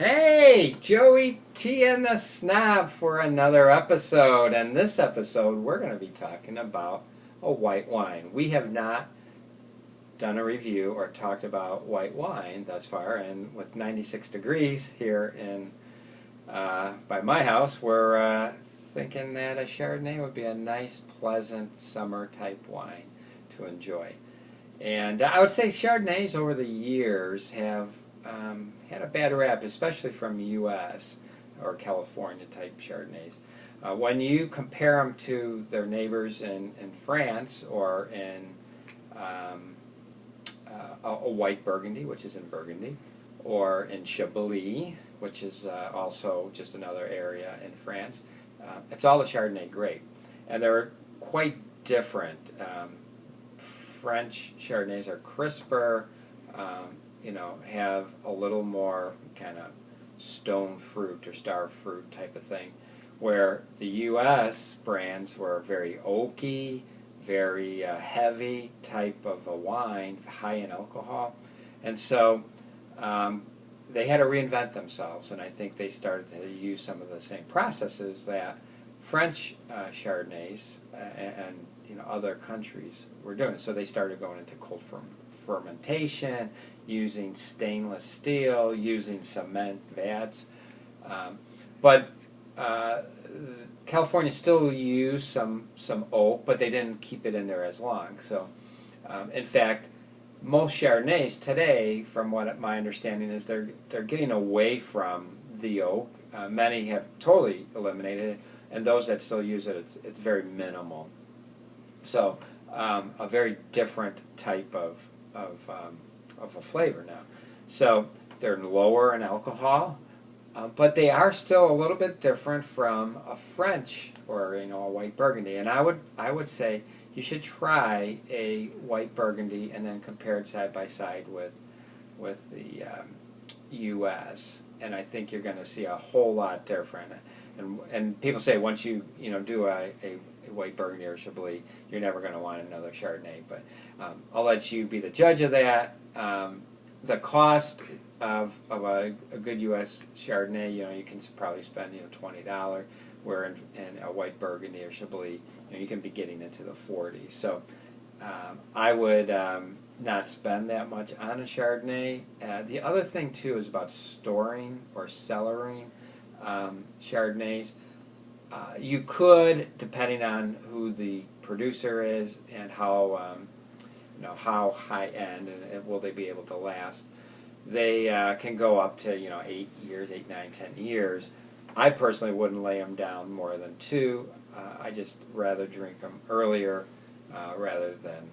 Hey, Joey T and the Snob for another episode. And this episode, we're going to be talking about a white wine. We have not done a review or talked about white wine thus far, and with 96 degrees here in by my house, we're thinking that a Chardonnay would be a nice, pleasant summer type wine to enjoy. And I would say Chardonnays over the years have had a bad rap, especially from U.S. or California type Chardonnays. When you compare them to their neighbors in France or in a white Burgundy, which is in Burgundy, or in Chablis, which is also just another area in France, it's all a Chardonnay grape. And they're quite different. French Chardonnays are crisper, have a little more kind of stone fruit or star fruit type of thing, where the U.S. brands were very oaky, very heavy type of a wine, high in alcohol. And so they had to reinvent themselves, and I think they started to use some of the same processes that French Chardonnays and other countries were doing. So they started going into cold fermentation, using stainless steel, using cement vats. But California still used some oak, but they didn't keep it in there as long. So, in fact, most Chardonnays today, from what my understanding is, they're getting away from the oak. Many have totally eliminated it, and those that still use it, it's very minimal. So, a very different type of a flavor now. So they're lower in alcohol, but they are still a little bit different from a French or a white Burgundy. And I would say you should try a white Burgundy and then compare it side by side with the U.S. And I think you're going to see a whole lot different. And people say once you do a white Burgundy or Chablis, you're never going to want another Chardonnay. But I'll let you be the judge of that. The cost of a good U.S. Chardonnay, you can probably spend $20, where in a white Burgundy or Chablis, you can be getting into the 40s. So I would not spend that much on a Chardonnay. The other thing too is about storing or cellaring Chardonnays. You could, depending on who the producer is and how how high end and will they be able to last. They can go up to 8 years, 8, 9, 10 years. I personally wouldn't lay them down more than 2. I just rather drink them earlier rather than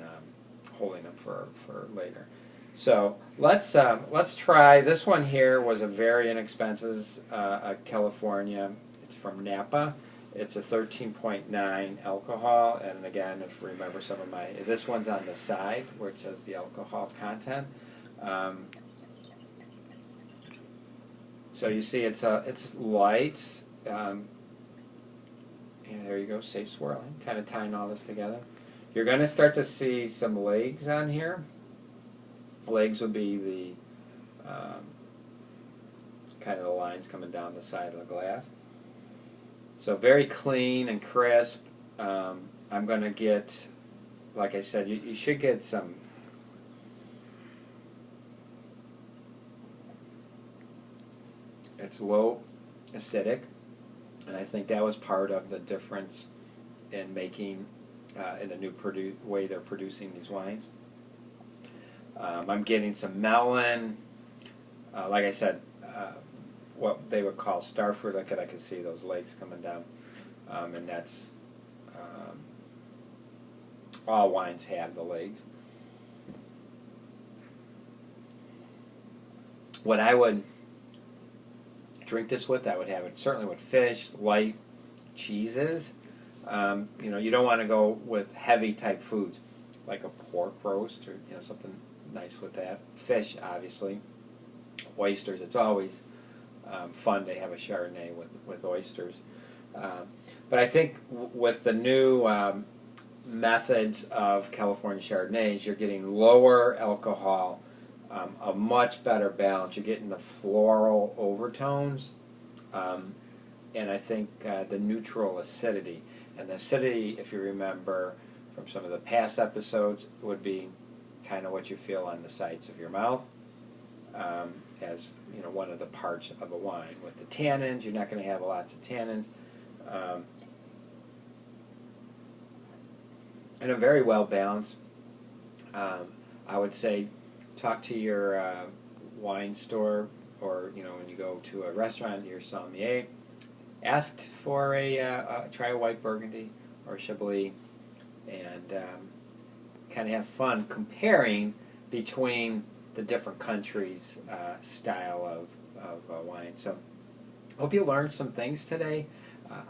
holding them for later. So let's try this one. Here was a very inexpensive California. It's from Napa. It's a 13.9 alcohol, and again, if you remember this one's on the side where it says the alcohol content. So you see it's light, and there you go, safe swirling, kind of tying all this together. You're going to start to see some legs on here. Legs would be the kind of the lines coming down the side of the glass. So very clean and crisp. I'm going to get, like I said, you should get some it's low acidic, and I think that was part of the difference in making in the new way they're producing these wines. I'm getting some melon, like I said, what they would call star fruit. I could see those legs coming down, and that's all wines have the legs. What I would drink this with, I would have it certainly with fish, light cheeses. You don't want to go with heavy type foods like a pork roast or something nice with that. Fish, obviously. Oysters. It's always fun to have a Chardonnay with oysters. But I think with the new methods of California Chardonnays, you're getting lower alcohol a much better balance. You're getting the floral overtones, and I think the neutral acidity. And the acidity, if you remember from some of the past episodes, would be kind of what you feel on the sides of your mouth, as one of the parts of a wine. With the tannins, you're not going to have lots of tannins, and a very well balanced. I would say, talk to your wine store, or when you go to a restaurant, your sommelier. Ask for try a white Burgundy or a Chablis, and kind of have fun comparing between the different countries' style of wine. So, hope you learned some things today.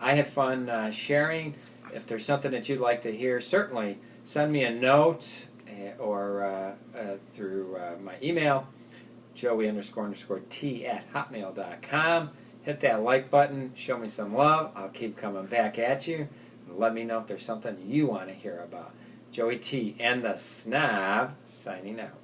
I had fun sharing. If there's something that you'd like to hear, certainly send me a note or through my email, joey__t@hotmail.com. Hit that like button, show me some love. I'll keep coming back at you. And let me know if there's something you want to hear about. Joey T and the Snob signing out.